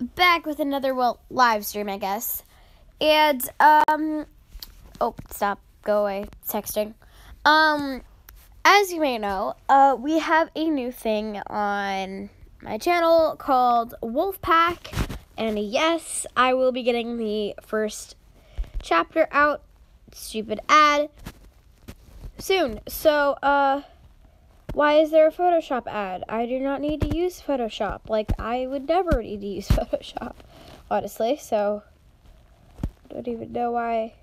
back with another, live stream, I guess. And, oh, stop, go away, texting. As you may know, we have a new thing on my channel called Wolfpack. And yes, I will be getting the first chapter out, stupid ad, soon. So, why is there a Photoshop ad? I do not need to use Photoshop. Like, I would never need to use Photoshop, honestly. So, I don't even know why.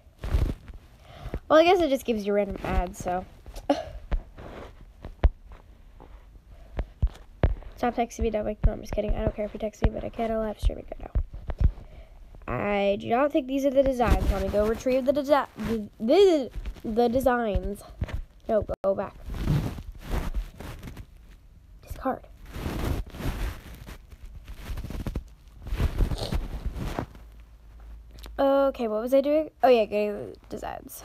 Well, I guess it just gives you random ads, so. Stop texting me, don't make. No, I'm just kidding. I don't care if you text me, but I can't live streaming right now. I do not think these are the designs. Let me go retrieve the designs. No, go back. Discard. Okay, what was I doing? Oh yeah, getting the designs.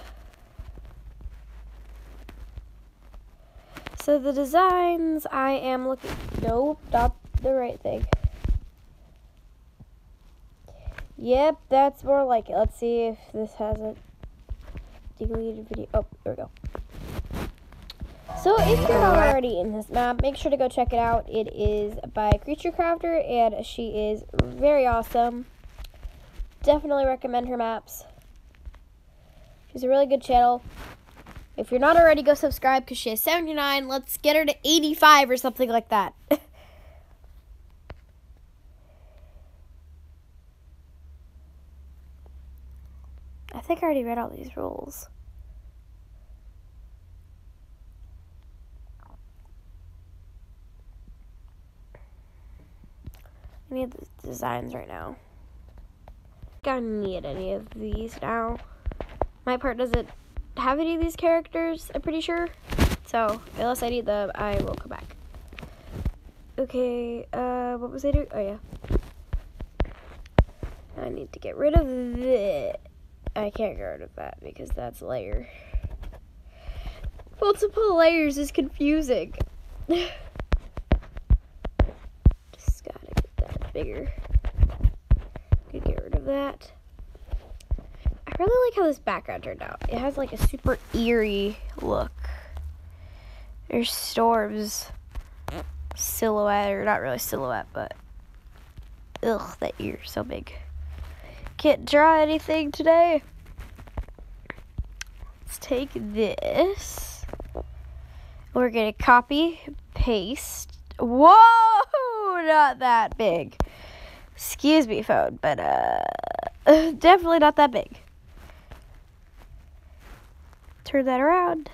So the designs I am looking. Nope, not the right thing. Yep, that's more like it. Let's see if this has a deleted video. Oh, there we go. So if you're not already in this map, make sure to go check it out. It is by Creature Crafter, and she is very awesome. Definitely recommend her maps. She's a really good channel. If you're not already, go subscribe because she has 79. Let's get her to 85 or something like that. I think I already read all these rules. I need the designs right now. I don't need any of these now. My part doesn't have any of these characters, I'm pretty sure. So, unless I need them, I will come back. Okay, what was I doing? Oh, yeah. I need to get rid of this. I can't get rid of that because that's a layer. Multiple layers is confusing. Just gotta get that bigger. Gonna get rid of that. I really like how this background turned out. It has like a super eerie look. There's storms silhouette, or not really silhouette, but ugh, that ear's so big. Can't draw anything today. Let's take this. We're gonna copy, paste. Whoa, not that big. Excuse me, phone, but definitely not that big. Turn that around.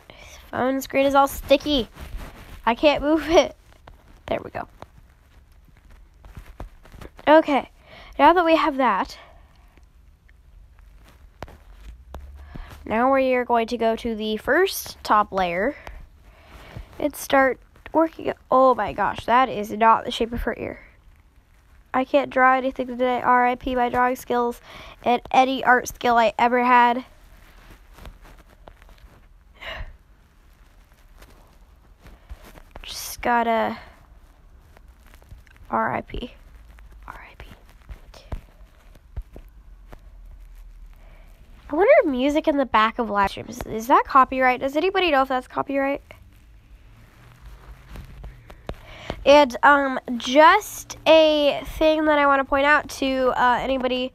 This phone screen is all sticky. I can't move it. There we go. Okay, now that we have that, now we are going to go to the first top layer and start working. Oh my gosh, that is not the shape of her ear. I can't draw anything today. RIP my drawing skills and any art skill I ever had. Just gotta RIP. RIP. I wonder if music in the back of live streams, is that copyright? Does anybody know if that's copyright? And just a thing that I want to point out to anybody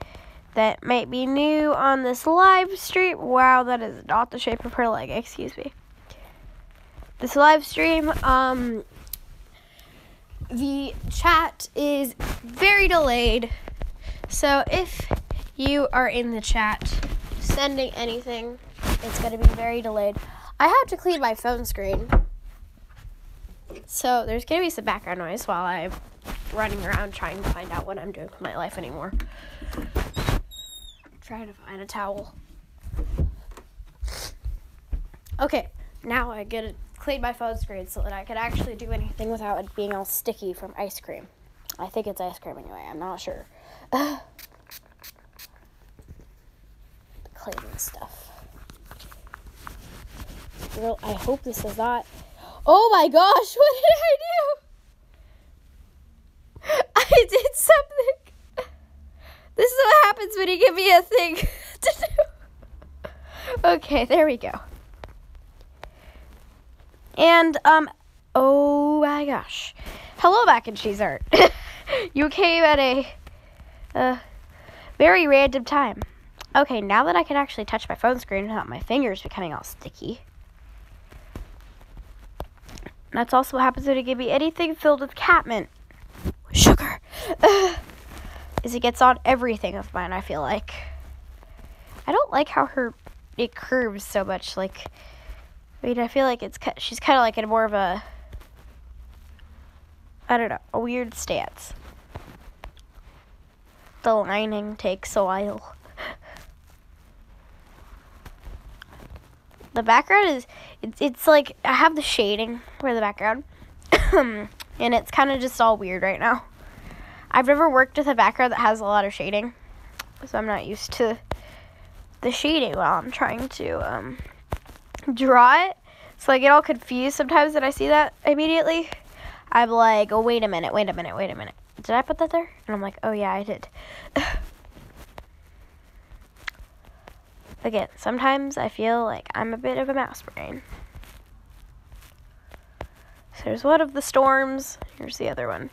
that might be new on this live stream. Wow, that is not the shape of her leg. Excuse me. This live stream, the chat is very delayed. So if you are in the chat sending anything, it's going to be very delayed. I have to clean my phone screen. So there's going to be some background noise while I'm running around trying to find out what I'm doing with my life anymore. Trying to find a towel. Okay, now I get to clean my phone screen so that I can actually do anything without it being all sticky from ice cream. I think it's ice cream anyway, I'm not sure. Cleaning stuff. I hope this is not Oh my gosh, what did I do? I did something. This is what happens when you give me a thing to do. Okay, there we go. And, oh my gosh. Hello, Mac and Cheese Art. You came at a very random time. Okay, now that I can actually touch my phone screen without my fingers becoming all sticky. That's also what happens when you give me anything filled with catmint. Sugar. Is it gets on everything of mine, I feel like. I don't like how it curves so much. Like, I mean, I feel like she's kind of like in more of a, I don't know, a weird stance. The lining takes a while. The background is, it's like, I have the shading for the background. And it's kind of just all weird right now. I've never worked with a background that has a lot of shading. So I'm not used to the shading while I'm trying to draw it. So I get all confused sometimes when I see that immediately. I'm like, oh, wait a minute. Did I put that there? And I'm like, oh yeah, I did. Again, sometimes I feel like I'm a bit of a mouse brain. So there's one of the storms. Here's the other one.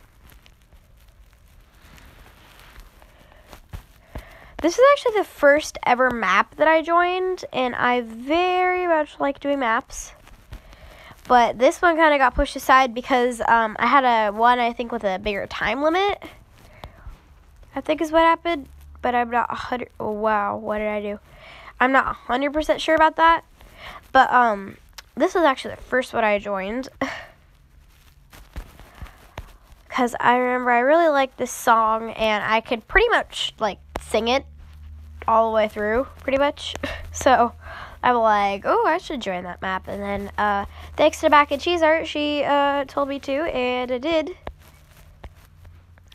This is actually the first ever map that I joined, and I very much like doing maps. But this one kind of got pushed aside because I had a one, I think, with a bigger time limit. I think is what happened, but I'm not 100. Oh, wow, what did I do? I'm not 100% sure about that. But this was actually the first one I joined. Because I remember I really liked this song, and I could pretty much, like, sing it all the way through, pretty much. So I'm like, oh, I should join that map. And then thanks to Mac and Cheese Art, she told me to, and I did.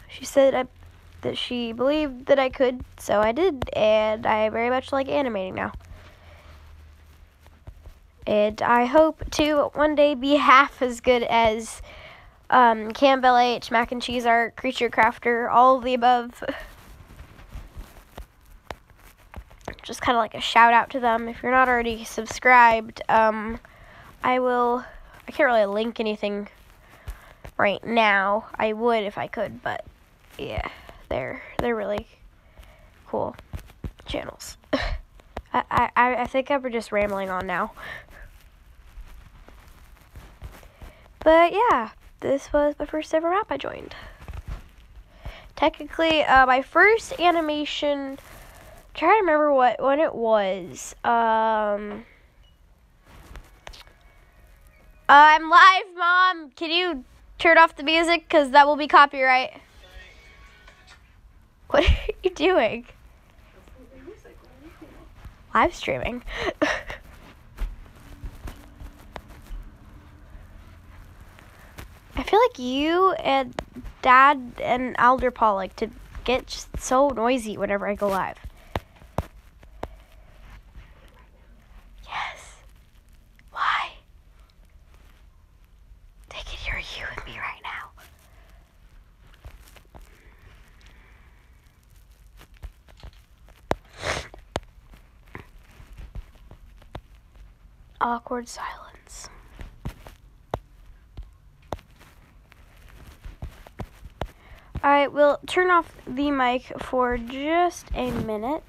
She said that she believed that I could, so I did. And I very much like animating now. And I hope to one day be half as good as Campbell H, Mac and Cheese Art, Creature Crafter, all of the above. Just kind of like a shout out to them. If you're not already subscribed, I can't really link anything right now. I would if I could, but yeah, they're really cool channels. I think I'm just rambling on now. But yeah, this was my first ever map I joined. Technically, my first animation, try to remember when it was. I'm live, Mom. Can you turn off the music? Because that will be copyright. What are you doing? Live streaming. I feel like you and Dad and Alder Paul like to get just so noisy whenever I go live. Yes. Why? They can hear you and me right now. Awkward silence. I will turn off the mic for just a minute.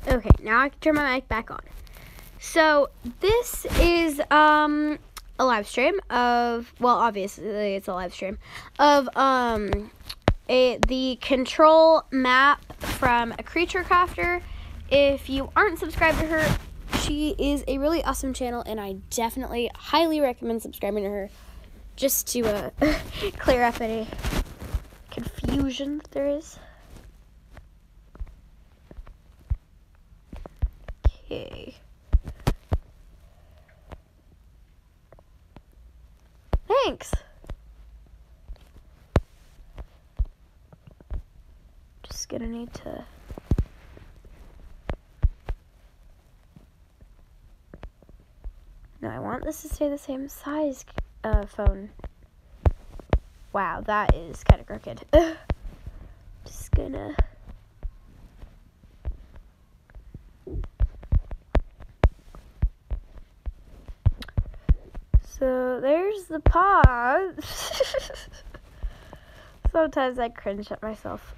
Okay, now I can turn my mic back on. So this is a live stream of, well, obviously it's a live stream of the control map from a creature crafter. If you aren't subscribed to her, she is a really awesome channel, and I definitely highly recommend subscribing to her just to clear up any confusion that there is. Okay. Thanks. Just gonna need to. No, I want this to stay the same size phone. Wow, that is kind of crooked. Just gonna. So there's the paw. Sometimes I cringe at myself.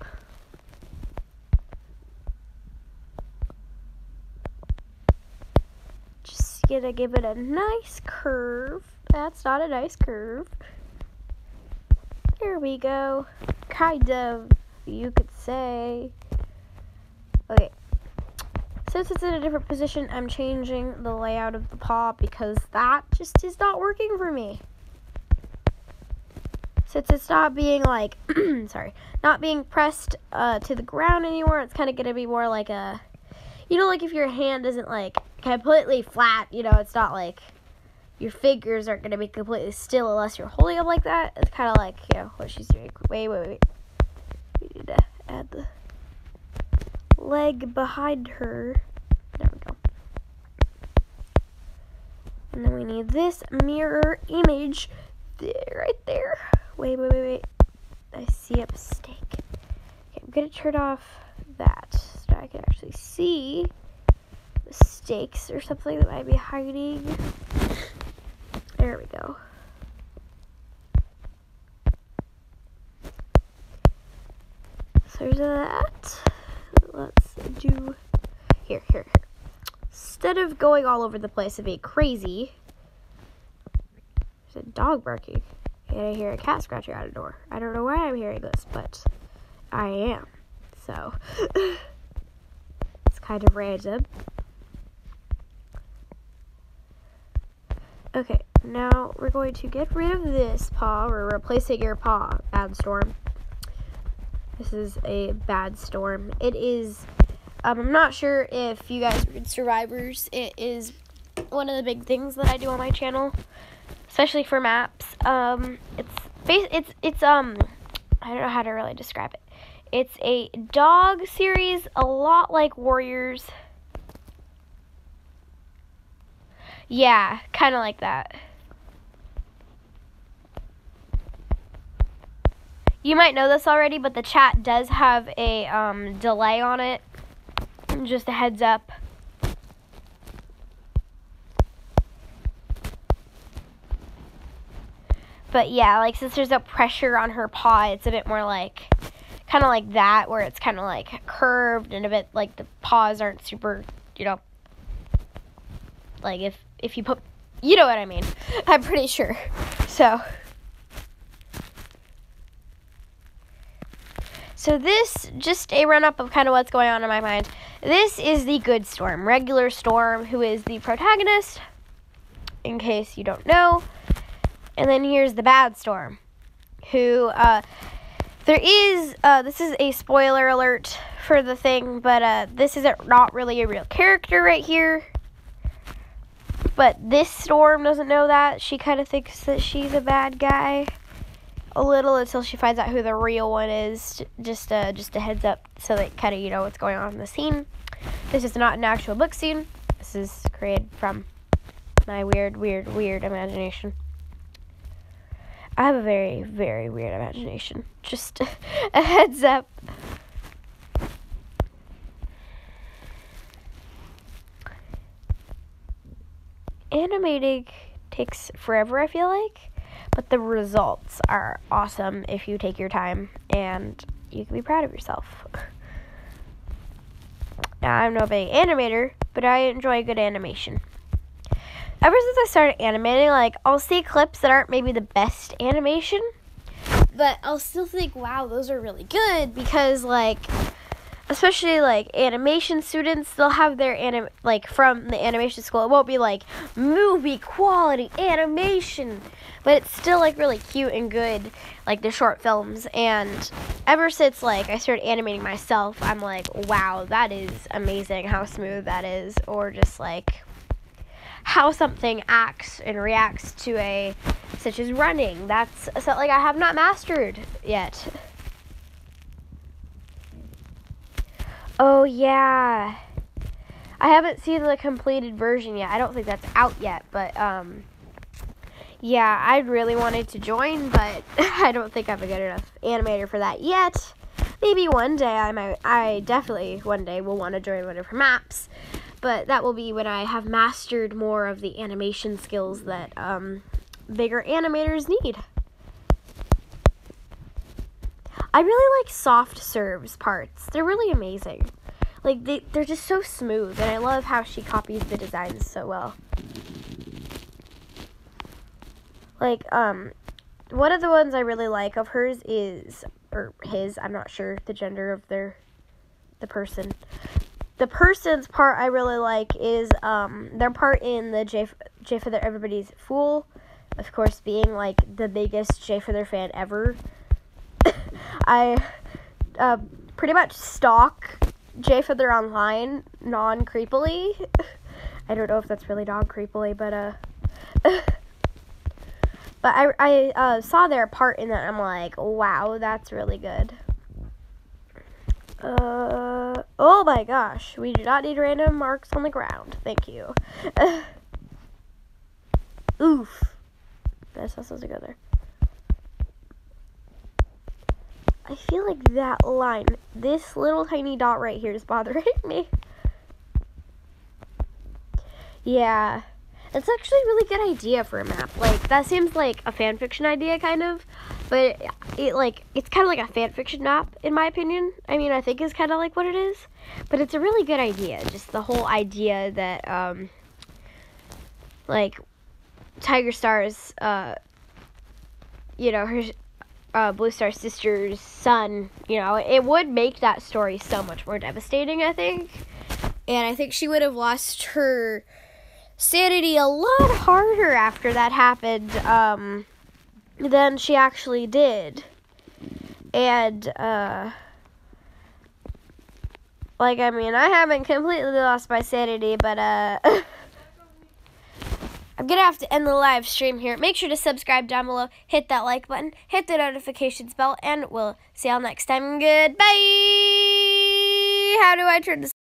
Just gonna give it a nice curve. That's not a nice curve. There we go. Kind of, you could say. Okay. Since it's in a different position, I'm changing the layout of the paw because that just is not working for me. Since it's not being like, not being pressed to the ground anymore, it's kind of going to be more like a, like if your hand isn't like completely flat, it's not like your fingers aren't going to be completely still unless you're holding them like that. It's kind of like, what she's doing. Wait. We need to add the leg behind her. There we go. And then we need this mirror image right there. Wait. I see a mistake. Okay, I'm gonna turn off that so I can actually see mistakes or something that might be hiding. There we go. So there's that. Let's do here. Instead of going all over the place and being crazy, there's a dog barking, and I hear a cat scratching out a door. I don't know why I'm hearing this, but I am. So it's kind of random. Okay, now we're going to get rid of this paw. We're replacing your paw, Bad Storm. This is a bad storm. It is, I'm not sure if you guys read Survivors. It is one of the big things that I do on my channel, especially for maps. It's I don't know how to really describe it. It's a dog series, a lot like Warriors. Yeah, kind of like that. You might know this already, but the chat does have a delay on it. Just a heads up. But yeah, like since there's no pressure on her paw, it's a bit more like, kind of like that, where it's kind of like curved and a bit like the paws aren't super, like if you put, you know what I mean. I'm pretty sure. So this, just a run-up of kind of what's going on in my mind. This is the good Storm, regular Storm, who is the protagonist, in case you don't know. And then here's the bad Storm, who, this is a spoiler alert for the thing, but this is not really a real character right here. But this Storm doesn't know that. She kind of thinks that she's a bad guy. A little, until she finds out who the real one is. Just a heads up so that kind of you know what's going on in the scene. This is not an actual book scene. This is created from my weird imagination. I have a very, very weird imagination. Just a heads up. Animating takes forever, I feel like. But the results are awesome if you take your time, and you can be proud of yourself. Now, I'm no big animator, but I enjoy good animation. Ever since I started animating, like, I'll see clips that aren't maybe the best animation, but I'll still think, wow, those are really good, because, like, especially, like, animation students, they'll have their, from the animation school, it won't be, like, movie quality animation, but it's still, like, really cute and good, like, the short films, and ever since, like, I started animating myself, I'm like, wow, that is amazing how smooth that is, or just, like, how something acts and reacts to such as running. That's something I have not mastered yet. Oh, yeah. I haven't seen the completed version yet. I don't think that's out yet, but, yeah, I really wanted to join, but I don't think I'm a good enough animator for that yet. Maybe one day I definitely one day will want to join one of her maps. But that will be when I have mastered more of the animation skills that bigger animators need. I really like soft serves parts. They're really amazing. Like, they're just so smooth, and I love how she copies the designs so well. Like, one of the ones I really like of hers is, or his, I'm not sure the gender of the person. The person's part I really like is their part in the J Feather Everybody's Fool. Of course, being like the biggest J Feather fan ever. I pretty much stalk J Feather online non-creepily. I don't know if that's really non-creepily, but but I saw their part in that, and I'm like, wow, that's really good. Oh my gosh, we do not need random marks on the ground. Thank you. Oof. That's not supposed to go there. I feel like that line, this little tiny dot right here is bothering me. Yeah. It's actually a really good idea for a map. Like, that seems like a fanfiction idea, kind of. But it's kind of like a fanfiction map, in my opinion. I mean, I think is kind of like what it is. But it's a really good idea. Just the whole idea that, like, Tiger Star's, her, Blue Star's sister's son, it would make that story so much more devastating, I think. And I think she would have lost her sanity a lot harder after that happened than she actually did. And I haven't completely lost my sanity, but I'm gonna have to end the live stream here. Make sure to subscribe down below, hit that like button, hit the notifications bell, and we'll see y'all next time. Goodbye. How do I turn this